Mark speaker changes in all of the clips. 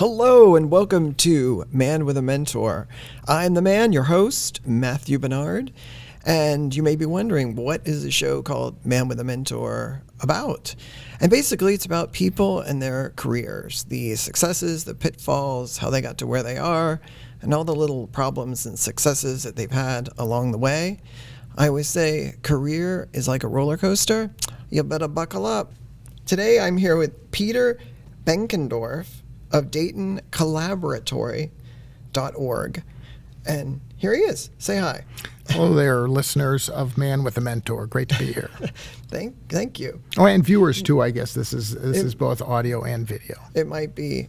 Speaker 1: Hello and welcome to Man with a Mentor. I'm the man, your host, Matthew Barnard, and you may be wondering, what is a show called Man with a Mentor about? And basically it's about people and their careers, the successes, the pitfalls, how they got to where they are, and all the little problems and successes that they've had along the way. I always say career is like a roller coaster. You better buckle up. Today I'm here with Peter Benkendorf of Dayton Collaboratory.org. And here he is. Say hi.
Speaker 2: Hello there, listeners of Man with a Mentor. Great to be here.
Speaker 1: Thank you.
Speaker 2: Oh, and viewers too, I guess. This is both audio and video.
Speaker 1: It might be.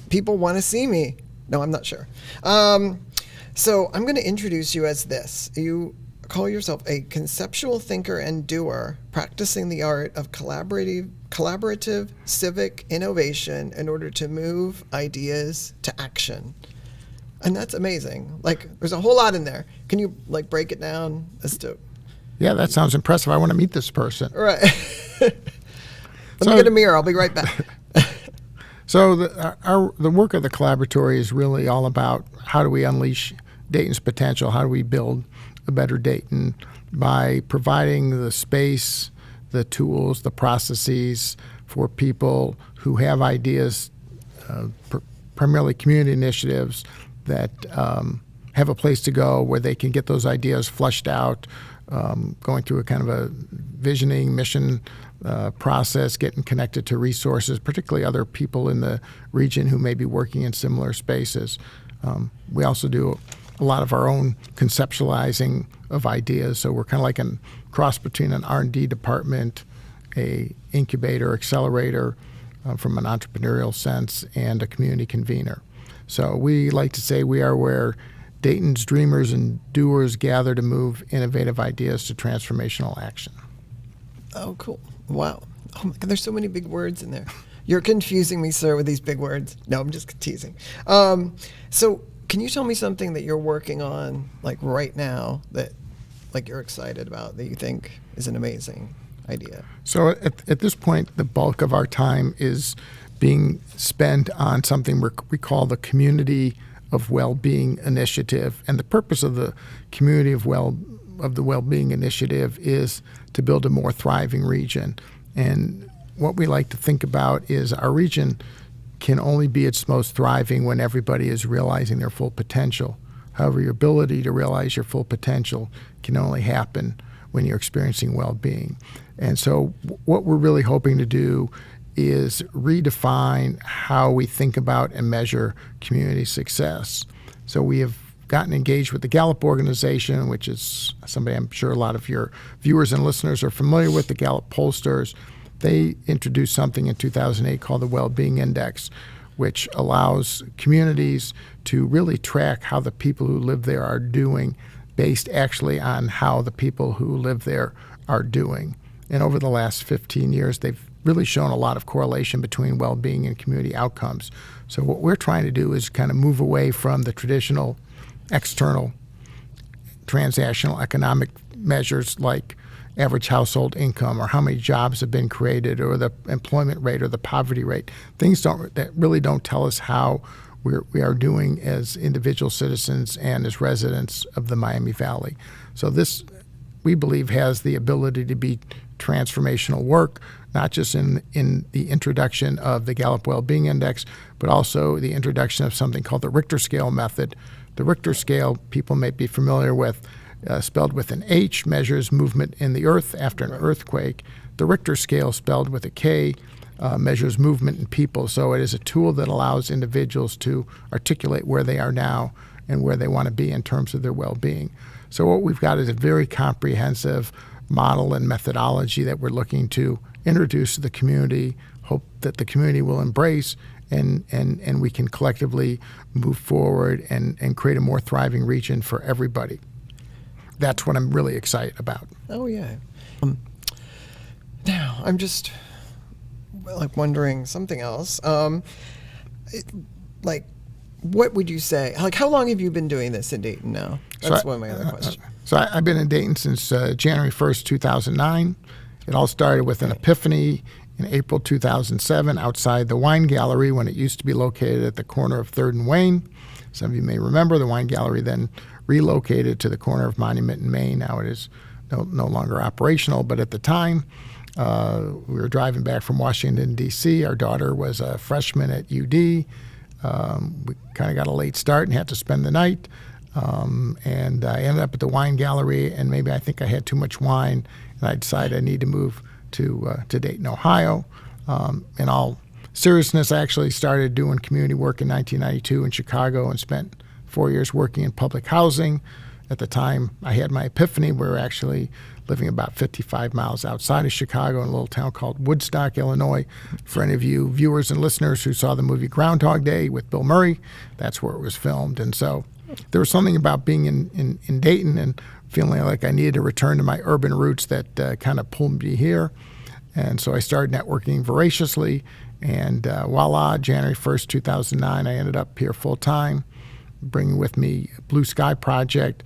Speaker 1: People want to see me. No, I'm not sure. So I'm going to introduce you as this. You call yourself a conceptual thinker and doer, practicing the art of collaborative civic innovation in order to move ideas to action. And that's amazing. There's a whole lot in there. Can you break it down as to?
Speaker 2: Yeah, that sounds impressive. I want to meet this person.
Speaker 1: Right. Let me get a mirror. I'll be right back.
Speaker 2: So the work of the Collaboratory is really all about how do we unleash Dayton's potential? How do we build a better Dayton by providing the space, the tools, the processes for people who have ideas, primarily community initiatives that have a place to go where they can get those ideas fleshed out, going through a kind of a visioning mission process, getting connected to resources, particularly other people in the region who may be working in similar spaces. We also do a lot of our own conceptualizing of ideas, so we're kind of like a cross between an R&D department, a incubator, accelerator from an entrepreneurial sense, and a community convener. So we like to say we are where Dayton's dreamers and doers gather to move innovative ideas to transformational action.
Speaker 1: Oh, cool. Wow. Oh my God, there's so many big words in there. You're confusing me, sir, with these big words. No, I'm just teasing. So can you tell me something that you're working on right now that you're excited about, that you think is an amazing idea?
Speaker 2: So at this point, the bulk of our time is being spent on something we call the Community of Well-Being Initiative. And the purpose of the Community of the Well-Being Initiative is to build a more thriving region. And what we like to think about is our region can only be its most thriving when everybody is realizing their full potential. However, your ability to realize your full potential can only happen when you're experiencing well-being. And so what we're really hoping to do is redefine how we think about and measure community success. So we have gotten engaged with the Gallup organization, which is somebody I'm sure a lot of your viewers and listeners are familiar with, the Gallup pollsters. They introduced something in 2008 called the Well-Being Index, which allows communities to really track how the people who live there are doing based actually on how the people who live there are doing. And over the last 15 years, they've really shown a lot of correlation between well-being and community outcomes. So what we're trying to do is kind of move away from the traditional external transactional economic measures like average household income or how many jobs have been created or the employment rate or the poverty rate. Things that really don't tell us how we are doing as individual citizens and as residents of the Miami Valley. So this, we believe, has the ability to be transformational work, not just in the introduction of the Gallup Wellbeing Index, but also the introduction of something called the Richter scale method. The Richter scale, people may be familiar with, spelled with an H, measures movement in the earth after an earthquake. The Richter scale, spelled with a K, measures movement in people. So it is a tool that allows individuals to articulate where they are now and where they want to be in terms of their well-being. So what we've got is a very comprehensive model and methodology that we're looking to introduce to the community, hope that the community will embrace, and we can collectively move forward and create a more thriving region for everybody. That's what I'm really excited about.
Speaker 1: Oh, yeah. Now, I'm just wondering something else. What would you say? How long have you been doing this in Dayton now? That's one of my other questions.
Speaker 2: So I've been in Dayton since January 1st, 2009. It all started with an epiphany in April 2007 outside the Wine Gallery when it used to be located at the corner of 3rd and Wayne. Some of you may remember the Wine Gallery then relocated to the corner of Monument and Main. Now it is no longer operational, but at the time, we were driving back from Washington, D.C. Our daughter was a freshman at UD. We kind of got a late start and had to spend the night. And I ended up at the Wine Gallery, and maybe I think I had too much wine, and I decided I need to move to Dayton, Ohio. In all seriousness, I actually started doing community work in 1992 in Chicago and spent 4 years working in public housing. At the time, I had my epiphany. We were actually living about 55 miles outside of Chicago in a little town called Woodstock, Illinois. For any of you viewers and listeners who saw the movie Groundhog Day with Bill Murray, that's where it was filmed. And so there was something about being in Dayton and feeling like I needed to return to my urban roots that kind of pulled me here. And so I started networking voraciously, and voila, January 1st, 2009, I ended up here full-time, bringing with me Blue Sky Project,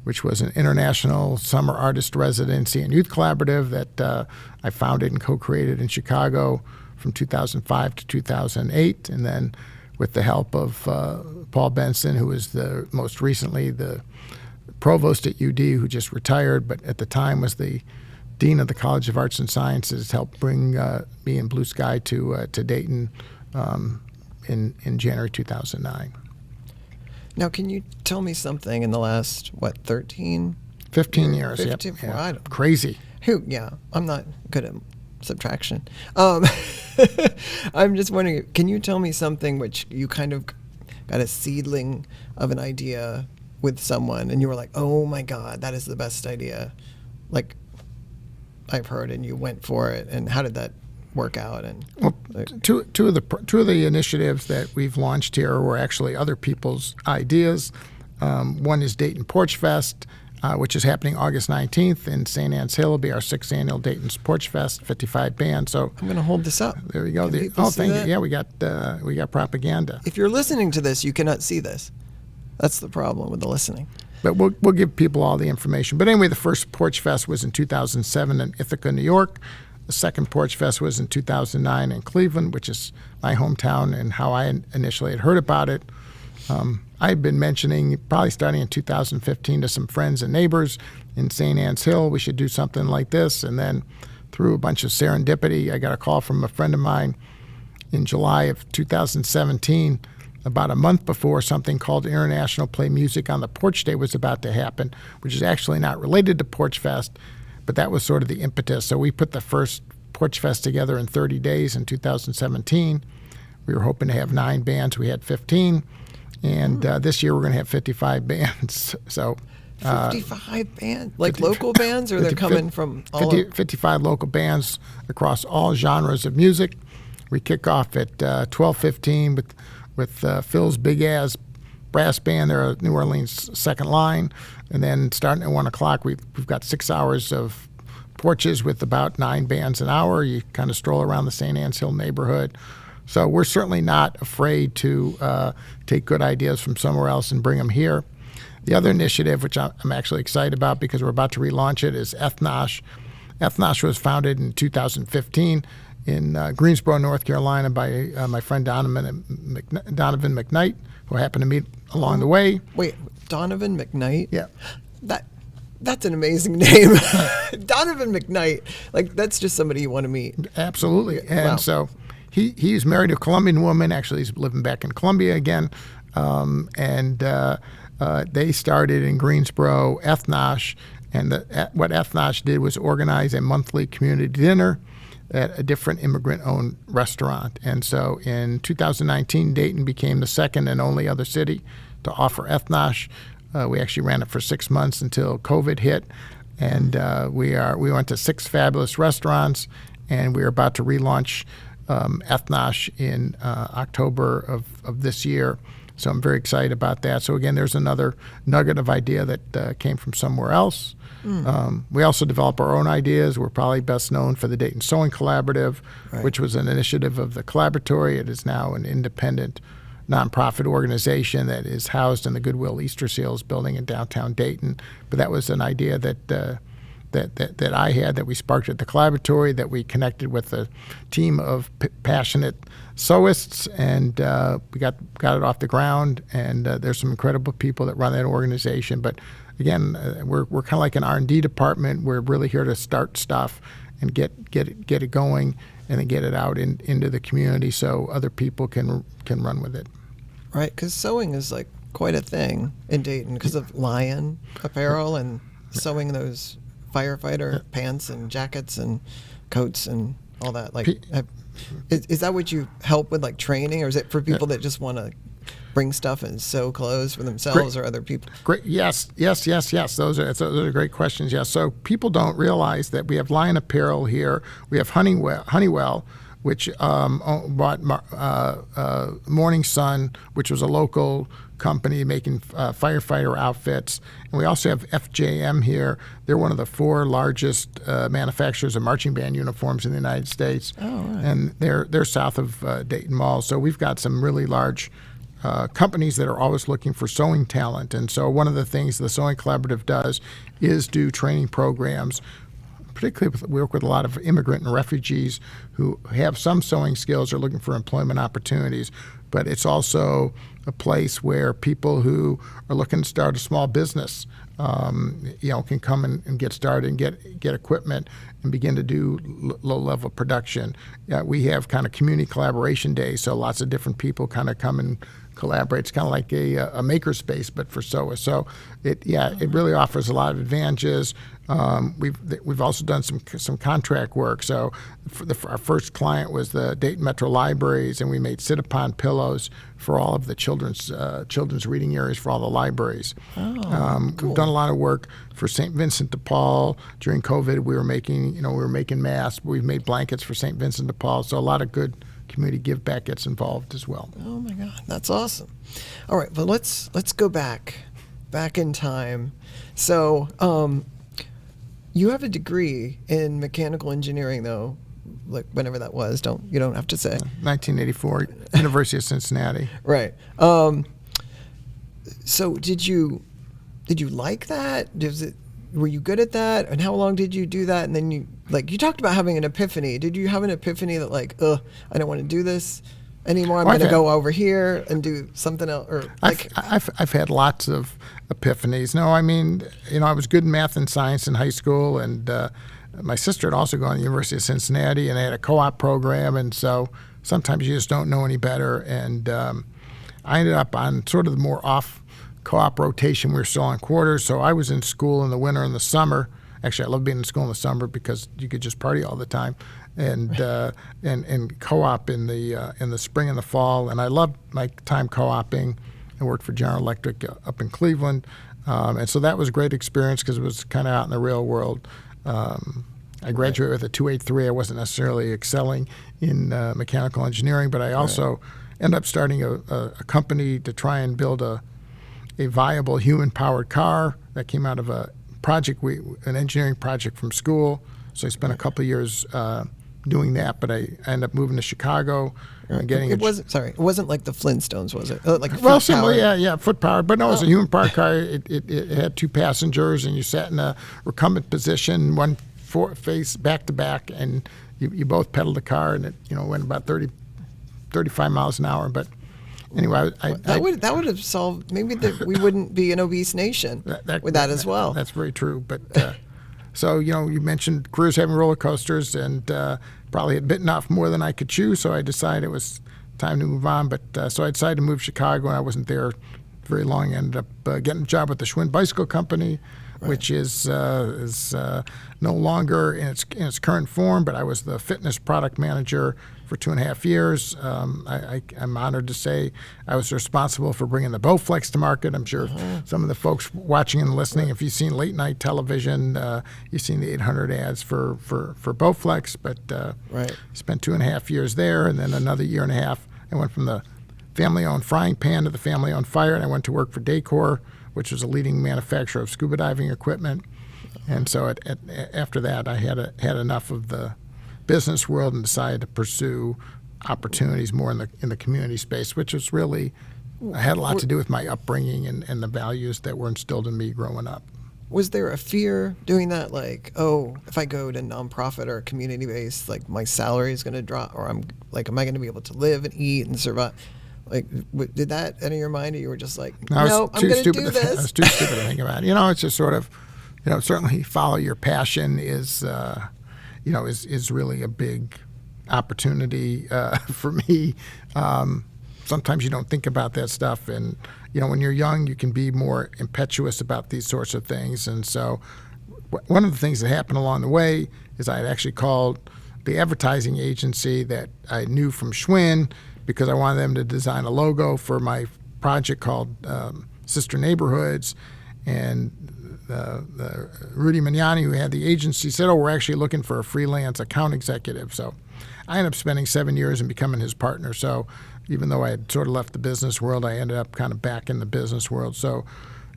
Speaker 2: which was an international summer artist residency and youth collaborative that I founded and co-created in Chicago from 2005 to 2008. And then with the help of Paul Benson, who was most recently the provost at UD, who just retired, but at the time was the dean of the College of Arts and Sciences, helped bring me and Blue Sky to Dayton in January 2009.
Speaker 1: Now, can you tell me something in the last, 13?
Speaker 2: 15 years,
Speaker 1: 15,
Speaker 2: yep.
Speaker 1: well,
Speaker 2: Yeah.
Speaker 1: I don't-
Speaker 2: Crazy.
Speaker 1: Yeah, I'm not good at subtraction. I'm just wondering, can you tell me something which you kind of got a seedling of an idea with someone and you were like, oh my God, that is the best idea, like I've heard, and you went for it, and how did that work out? And
Speaker 2: well, two of the initiatives that we've launched here were actually other people's ideas. One is Dayton Porch Fest, which is happening August 19th in St. Anne's Hill. It'll be our 6th annual Dayton's Porch Fest, 55 bands. So
Speaker 1: I'm going to hold this up.
Speaker 2: there you go.
Speaker 1: Can people see
Speaker 2: Thank
Speaker 1: that?
Speaker 2: you. Yeah, we got propaganda.
Speaker 1: If you're listening to this, you cannot see this. That's the problem with the listening.
Speaker 2: But we'll give people all the information. But anyway, the first Porch Fest was in 2007 in Ithaca, New York. The second Porch Fest was in 2009 in Cleveland, which is my hometown, and how I initially had heard about it. I had been mentioning, probably starting in 2015, to some friends and neighbors in St. Anne's Hill, we should do something like this. And then through a bunch of serendipity, I got a call from a friend of mine in July of 2017, about a month before something called International Play Music on the Porch Day was about to happen, which is actually not related to Porch Fest, but that was sort of the impetus. So we put the first Porch Fest together in 30 days in 2017. We were hoping to have 9 bands. We had 15. And this year we're going to have 55 bands. So
Speaker 1: 55 bands? Like local bands, or they're coming from all
Speaker 2: 55 local bands across all genres of music. We kick off at 12:15 with Phil's Big Ass Brass Band. They're a New Orleans second line. And then starting at 1 o'clock, we've got 6 hours of porches with about 9 bands an hour. You kind of stroll around the St. Anne's Hill neighborhood. So we're certainly not afraid to take good ideas from somewhere else and bring them here. The other initiative, which I'm actually excited about because we're about to relaunch it, is Ethnosh. Ethnosh was founded in 2015 in Greensboro, North Carolina by my friend Donovan McKnight, who I happened to meet along the way.
Speaker 1: Wait, Donovan McKnight?
Speaker 2: Yeah.
Speaker 1: That's an amazing name. Donovan McKnight. Like, that's just somebody you want to meet.
Speaker 2: Absolutely. And
Speaker 1: Wow.
Speaker 2: so he's married to a Colombian woman. Actually, he's living back in Colombia again. They started in Greensboro Ethnosh. And what Ethnosh did was organize a monthly community dinner at a different immigrant-owned restaurant. And so in 2019, Dayton became the second and only other city to offer Ethnosh. We actually ran it for 6 months until COVID hit. And we went to 6 fabulous restaurants, and we're about to relaunch Ethnosh in October of this year. So I'm very excited about that. So again, there's another nugget of idea that came from somewhere else. We also develop our own ideas. We're probably best known for the Dayton Sewing Collaborative,
Speaker 1: Right.
Speaker 2: which was an initiative of the Collaboratory. It is now an independent nonprofit organization that is housed in the Goodwill Easter Seals building in downtown Dayton. But that was an idea that that I had, that we sparked at the collaboratory, that we connected with a team of passionate sewists, and we got it off the ground. And there's some incredible people that run that organization. But again, we're kind of like an R&D department. We're really here to start stuff and get it going, and then get it out into the community so other people can run with it.
Speaker 1: Right, because sewing is like quite a thing in Dayton because of Lion apparel and sewing those firefighter pants and jackets and coats and all that. Like, is that what you help with, like training, or is it for people that just want to bring stuff and sew clothes for themselves or other people?
Speaker 2: Great. Yes. Those are great questions. Yes. So people don't realize that we have Lion Apparel here. We have Honeywell, which bought Morning Sun, which was a local company making firefighter outfits. And we also have FJM here. They're one of the 4 largest manufacturers of marching band uniforms in the United States.
Speaker 1: Oh, right.
Speaker 2: And they're south of Dayton Mall. So we've got some really large companies that are always looking for sewing talent. And so one of the things the Sewing Collaborative does is do training programs. Particularly, we work with a lot of immigrant and refugees who have some sewing skills, are looking for employment opportunities. But it's also a place where people who are looking to start a small business, can come and get started and get equipment and begin to do low-level production. We have kind of community collaboration days, so lots of different people kind of come and collaborate. It's kind of like a makerspace, but for sewists. So it really offers a lot of advantages. We've also done some contract work. So our first client was the Dayton Metro Libraries, and we made sit-upon pillows for all of the children's reading areas for all the libraries.
Speaker 1: Oh, cool.
Speaker 2: We've done a lot of work for St. Vincent de Paul. During COVID, we were making masks. We've made blankets for St. Vincent de Paul. So a lot of good community give back gets involved as well.
Speaker 1: Oh my God, that's awesome. All right, but let's go back in time. So you have a degree in mechanical engineering, though, like whenever that was. You don't have to say.
Speaker 2: 1984, University of Cincinnati.
Speaker 1: Right. So did you like that? Were you good at that? And how long did you do that? And then you talked about having an epiphany. Did you have an epiphany that I don't want to do this anymore? I'm going to go over here and do something else? Or
Speaker 2: I've had lots of epiphanies. No, I mean, I was good in math and science in high school, and my sister had also gone to the University of Cincinnati, and they had a co-op program, and so sometimes you just don't know any better. And I ended up on sort of the more off co-op rotation. We were still on quarters, so I was in school in the winter and the summer. Actually, I love being in school in the summer because you could just party all the time, and co-op in the spring and the fall. And I loved my time co-oping. I worked for General Electric up in Cleveland, and so that was a great experience because it was kind of out in the real world. I graduated with a 283. I wasn't necessarily excelling in mechanical engineering, but I also ended up starting a company to try and build a viable human-powered car that came out of an engineering project from school. So I spent a couple of years doing that, but I ended up moving to Chicago and getting
Speaker 1: it wasn't like the Flintstones, was it?
Speaker 2: Similar, yeah, foot powered, but no, it was a human-powered car. It had 2 passengers, and you sat in a recumbent position, one face back to back, and you both pedaled the car, and it went about 35 miles an hour, but. Anyway,
Speaker 1: that would have solved. Maybe we wouldn't be an obese nation with that as well.
Speaker 2: That's very true. But so you mentioned careers having roller coasters, and probably had bitten off more than I could chew. So I decided it was time to move on. But so I decided to move to Chicago, and I wasn't there very long. I ended up getting a job with the Schwinn Bicycle Company, which is no longer in its current form. But I was the fitness product manager for 2.5 years. I'm honored to say I was responsible for bringing the Bowflex to market. I'm sure some of the folks watching and listening, if you've seen late night television, you've seen the 800 ads for Bowflex. But spent 2.5 years there, and then another 1.5 years. I went from the family-owned frying pan to the family-owned fire, and I went to work for Daycor, which was a leading manufacturer of scuba diving equipment. And so after that, I had enough of the business world and decided to pursue opportunities more in the community space, which was really had a lot to do with my upbringing and the values that were instilled in me growing up.
Speaker 1: Was there a fear doing that? Like, oh, if I go to nonprofit or community based, like my salary is going to drop, or am I going to be able to live and eat and survive? Like, did that enter your mind, or you were just like, no, I'm going to do this?
Speaker 2: I was too stupid to think about it. It's just sort of, certainly follow your passion is really a big opportunity for me. Sometimes you don't think about that stuff, and when you're young, you can be more impetuous about these sorts of things. And so, one of the things that happened along the way is I had actually called the advertising agency that I knew from Schwinn because I wanted them to design a logo for my project called Sister Neighborhoods, and Rudy Magnani, who had the agency, said, "Oh, we're actually looking for a freelance account executive." So I ended up spending 7 years and becoming his partner. So even though I had sort of left the business world, I ended up kind of back in the business world. So,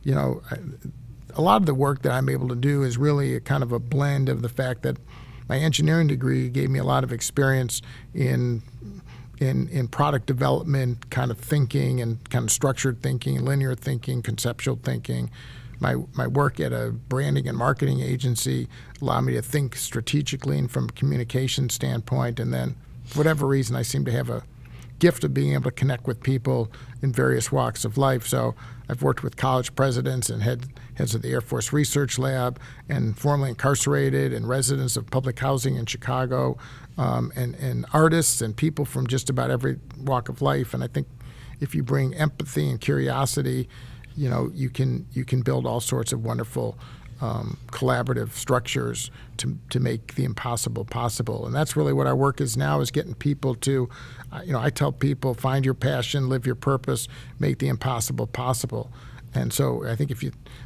Speaker 2: a lot of the work that I'm able to do is really a kind of a blend of the fact that my engineering degree gave me a lot of experience in product development, kind of thinking and kind of structured thinking, linear thinking, conceptual thinking. My work at a branding and marketing agency allowed me to think strategically and from a communication standpoint. And then, for whatever reason, I seem to have a gift of being able to connect with people in various walks of life. So I've worked with college presidents and heads of the Air Force Research Lab, and formerly incarcerated and residents of public housing in Chicago, and artists and people from just about every walk of life. And I think if you bring empathy and curiosity, you can build all sorts of wonderful collaborative structures to make the impossible possible. And that's really what our work is now, is getting people to, I tell people, find your passion, live your purpose, make the impossible possible. And so I think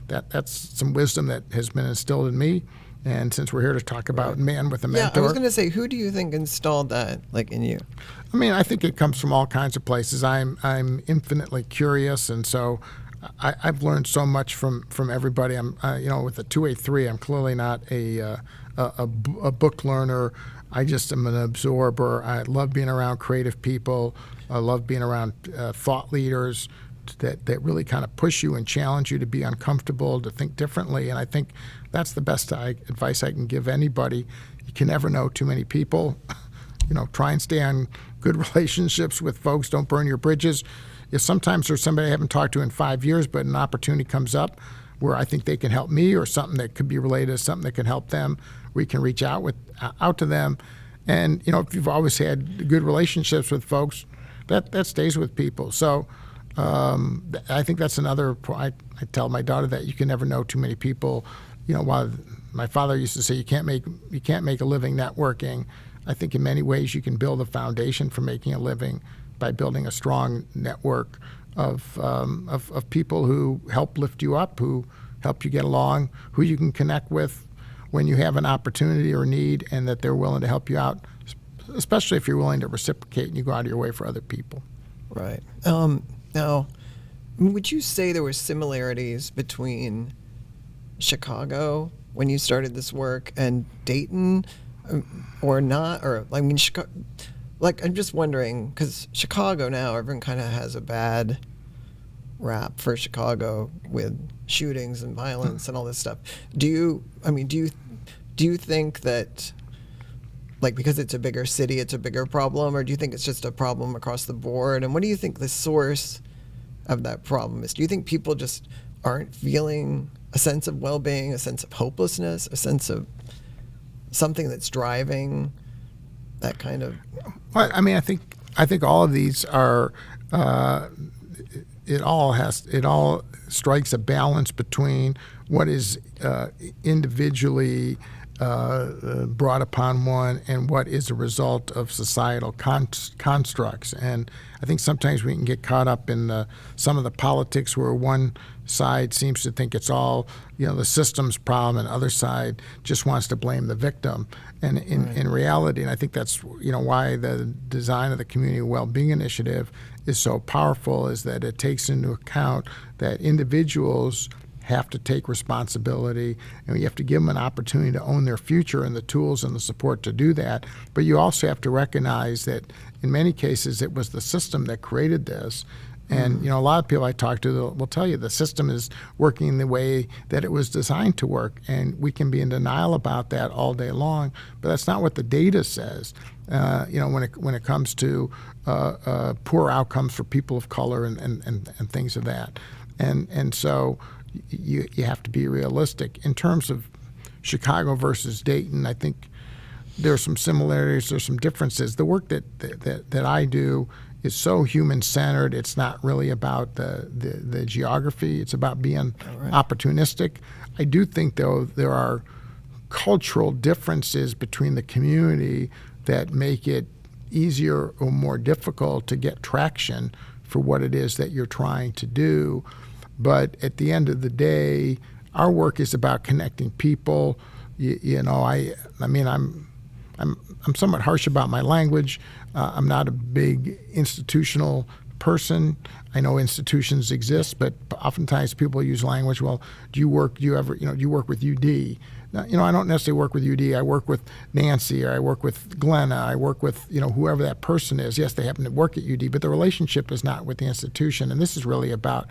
Speaker 2: that's some wisdom that has been instilled in me. And since we're here to talk about Man with a Mentor.
Speaker 1: Yeah, I was going to say, who do you think installed that, in you?
Speaker 2: I mean, I think it comes from all kinds of places. I'm infinitely curious, and so I've learned so much from everybody. I'm, with a 2A3, I'm clearly not a book learner. I just am an absorber. I love being around creative people. I love being around thought leaders that really kind of push you and challenge you to be uncomfortable, to think differently. And I think that's the best advice I can give anybody. You can never know too many people. Try and stay on good relationships with folks. Don't burn your bridges. If sometimes there's somebody I haven't talked to in 5 years, but an opportunity comes up where I think they can help me, or something that could be related to something that can help them, we can reach out to them. And if you've always had good relationships with folks, that stays with people. So I think that's another. I tell my daughter that you can never know too many people. While my father used to say you can't make a living networking, I think in many ways you can build a foundation for making a living by building a strong network of people who help lift you up, who help you get along, who you can connect with when you have an opportunity or need, and that they're willing to help you out, especially if you're willing to reciprocate and you go out of your way for other people.
Speaker 1: Right. Now, would you say there were similarities between Chicago when you started this work and Dayton, or not? Or Chicago. I'm just wondering, because Chicago now, everyone kind of has a bad rap for Chicago with shootings and violence and all this stuff. Do you think that, because it's a bigger city, it's a bigger problem, or do you think it's just a problem across the board? And what do you think the source of that problem is? Do you think people just aren't feeling a sense of well-being, a sense of hopelessness, a sense of something that's driving that kind of?
Speaker 2: Well, I mean, I think all of these are. It all strikes a balance between what is individually brought upon one and what is a result of societal constructs. And I think sometimes we can get caught up in some of the politics where one side seems to think it's all the system's problem, and the other side just wants to blame the victim. And in reality, and I think that's why the design of the Community Wellbeing Initiative is so powerful, is that it takes into account that individuals have to take responsibility, and you have to give them an opportunity to own their future and the tools and the support to do that. But you also have to recognize that in many cases it was the system that created this, And a lot of people I talk to will tell you the system is working the way that it was designed to work, and we can be in denial about that all day long. But that's not what the data says. When it comes to poor outcomes for people of color and things of that, and so you have to be realistic in terms of Chicago versus Dayton. I think there are some similarities, there's some differences. The work that I do is so human-centered. It's not really about the geography. It's about being opportunistic. I do think, though, there are cultural differences between the community that make it easier or more difficult to get traction for what it is that you're trying to do. But at the end of the day, our work is about connecting people. I'm somewhat harsh about my language. I'm not a big institutional person. I know institutions exist, but oftentimes people use language. Well, do you work with UD? Now, I don't necessarily work with UD. I work with Nancy, or I work with Glenna. I work with whoever that person is. Yes, they happen to work at UD, but the relationship is not with the institution. And this is really about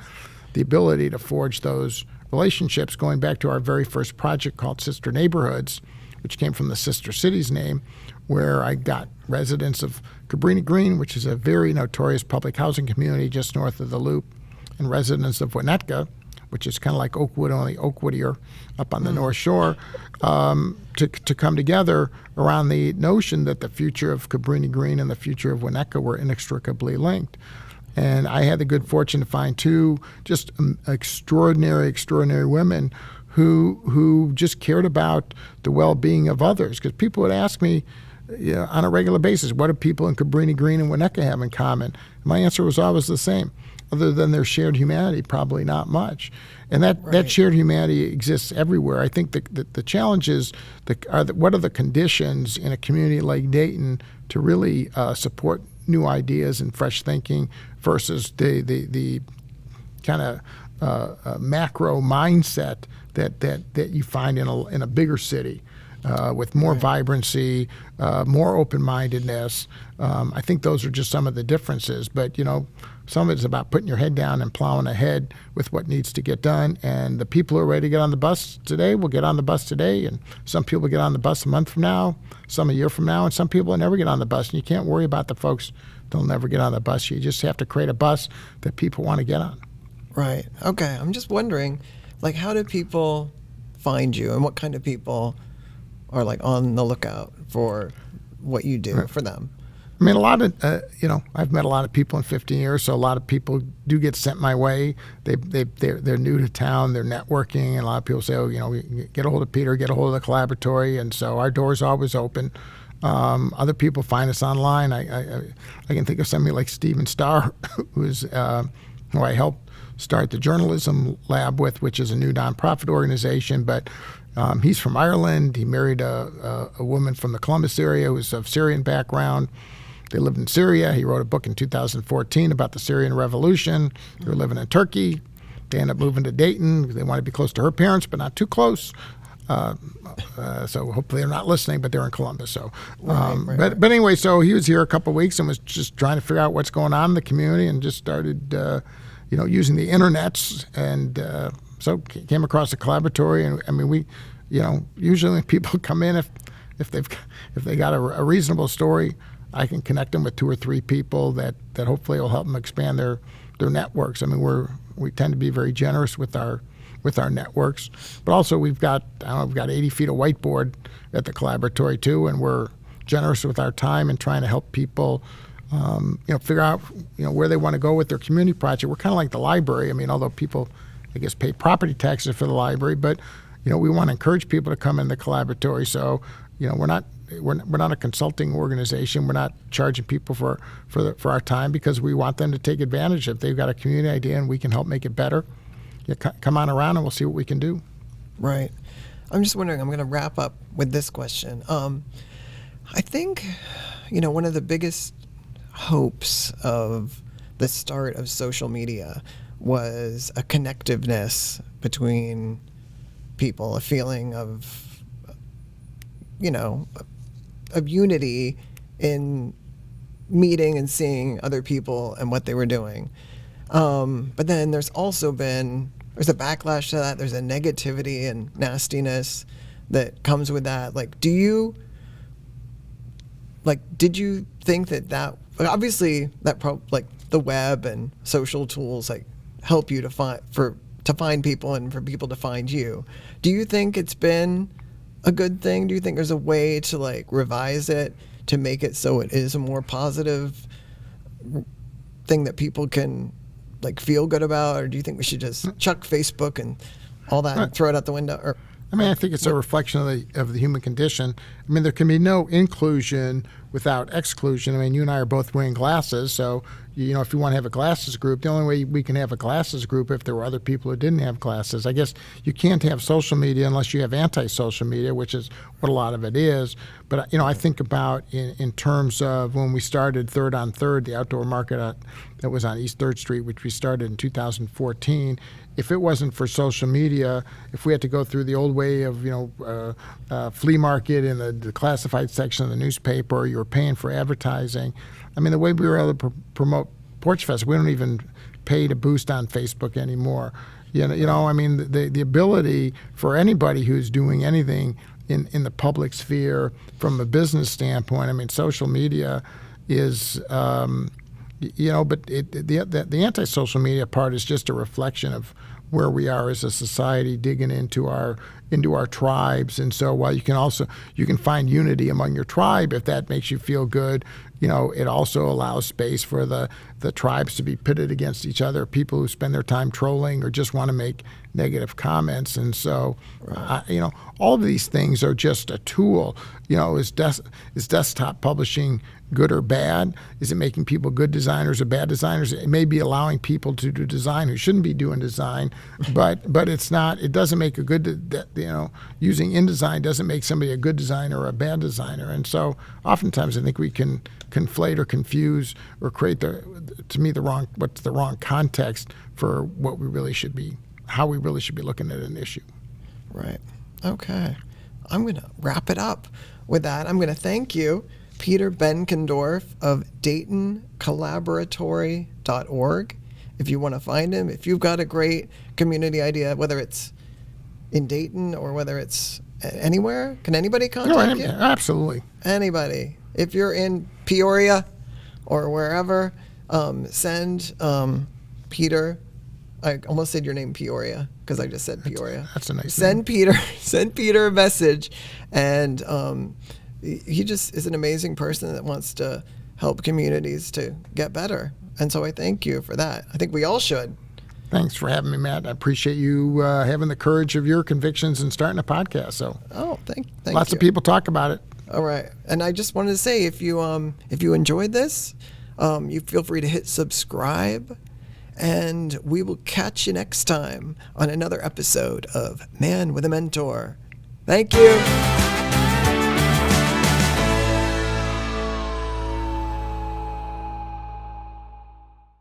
Speaker 2: the ability to forge those relationships, going back to our very first project called Sister Neighborhoods, which came from the Sister Cities name, where I got residents of Cabrini Green, which is a very notorious public housing community just north of the Loop, and residents of Winnetka, which is kind of like Oakwood, only Oakwoodier up on the North Shore, to come together around the notion that the future of Cabrini Green and the future of Winnetka were inextricably linked. And I had the good fortune to find two just extraordinary women who just cared about the well-being of others. Because people would ask me on a regular basis, what do people in Cabrini Green and Winnetka have in common? My answer was always the same. Other than their shared humanity, probably not much. And that shared humanity exists everywhere. I think the challenge is, what are the conditions in a community like Dayton to really support new ideas and fresh thinking versus the kind of macro mindset that you find in a bigger city with more vibrancy, more open-mindedness. I think those are just some of the differences. But some of it is about putting your head down and plowing ahead with what needs to get done. And the people who are ready to get on the bus today will get on the bus today. And some people get on the bus a month from now, some a year from now, and some people will never get on the bus. And you can't worry about the folks that'll never get on the bus. You just have to create a bus that people want to get on.
Speaker 1: Right. Okay. I'm just wondering, how do people find you, and what kind of people are on the lookout for what you do for them?
Speaker 2: I mean, a lot of, I've met a lot of people in 15 years, so a lot of people do get sent my way. They're new to town, they're networking, and a lot of people say, get a hold of Peter, get a hold of the collaboratory, and so our door's always open. Other people find us online. I can think of somebody like Stephen Starr, who I helped start the Journalism Lab with, which is a new nonprofit organization, but he's from Ireland. He married a woman from the Columbus area who's of Syrian background. They lived in Syria. He wrote a book in 2014 about the Syrian Revolution. They were living in Turkey. They ended up moving to Dayton. They wanted to be close to her parents, but not too close. So hopefully they're not listening, but they're in Columbus. So, but anyway, so he was here a couple of weeks and was just trying to figure out what's going on in the community, and just started, using the internets, and so came across the collaboratory. And I mean, we, usually when people come in, if they got a reasonable story, I can connect them with 2 or 3 people that hopefully will help them expand their networks. I mean, we tend to be very generous with our networks, but also we've got 80 feet of whiteboard at the collaboratory too, and we're generous with our time and trying to help people, figure out where they want to go with their community project. We're kind of like the library. I mean, although people, I guess, pay property taxes for the library, but we want to encourage people to come in the collaboratory. So we're not a consulting organization. We're not charging people for our time, because we want them to take advantage. If they've got a community idea and we can help make it better, come on around and we'll see what we can do.
Speaker 1: Right. I'm just wondering, I'm going to wrap up with this question. I think, one of the biggest hopes of the start of social media was a connectiveness between people, a feeling of unity in meeting and seeing other people and what they were doing. But then there's also there's a backlash to that. There's a negativity and nastiness that comes with that. Like, did you think that obviously like the web and social tools like help you to find people and for people to find you. Do you think it's been a good thing? Do you think there's a way to like revise it to make it so it is a more positive thing that people can like feel good about? Or do you think we should just chuck Facebook and all that and throw it out the window? Or
Speaker 2: I think it's a reflection of the human condition. I mean, there can be no inclusion without exclusion. I mean, you and I are both wearing glasses, so if you want to have a glasses group, the only way we can have a glasses group if there were other people who didn't have glasses. I guess you can't have social media unless you have anti-social media, which is what a lot of it is. But I think about in terms of when we started Third on Third, the outdoor market that was on East 3rd Street, which we started in 2014. If it wasn't for social media, if we had to go through the old way of flea market in the classified section of the newspaper, you were paying for advertising. I mean, the way we were able to promote Porch Fest, we don't even pay to boost on Facebook anymore. I mean, the ability for anybody who's doing anything in the public sphere from a business standpoint, I mean, social media is, but the anti-social media part is just a reflection of where we are as a society, digging into our tribes. And so while you can find unity among your tribe if that makes you feel good, it also allows space for the tribes to be pitted against each other, people who spend their time trolling or just want to make negative comments. And so, all of these things are just a tool. Is desktop publishing good or bad? Is it making people good designers or bad designers? It may be allowing people to do design who shouldn't be doing design, but it's not. It doesn't make a good, using InDesign doesn't make somebody a good designer or a bad designer. And so, oftentimes, I think we can conflate or confuse or create what's the wrong context for what we really should be, how we really should be looking at an issue.
Speaker 1: Right. Okay. I'm going to wrap it up with that. I'm going to thank you, Peter Benkendorf of DaytonCollaboratory.org. If you want to find him, if you've got a great community idea, whether it's in Dayton or whether it's anywhere, can anybody contact you?
Speaker 2: Absolutely.
Speaker 1: Anybody. If you're in Peoria or wherever, send Peter. I almost said your name Peoria because I just said Peoria.
Speaker 2: That's a nice
Speaker 1: name.
Speaker 2: Peter.
Speaker 1: Send Peter a message, and he just is an amazing person that wants to help communities to get better. And so I thank you for that. I think we all should.
Speaker 2: Thanks for having me, Matt. I appreciate you having the courage of your convictions and starting a podcast. So,
Speaker 1: thank
Speaker 2: lots
Speaker 1: you.
Speaker 2: of people talk about it.
Speaker 1: All right, and I just wanted to say, if you enjoyed this, you feel free to hit subscribe, and we will catch you next time on another episode of Man with a Mentor. Thank you.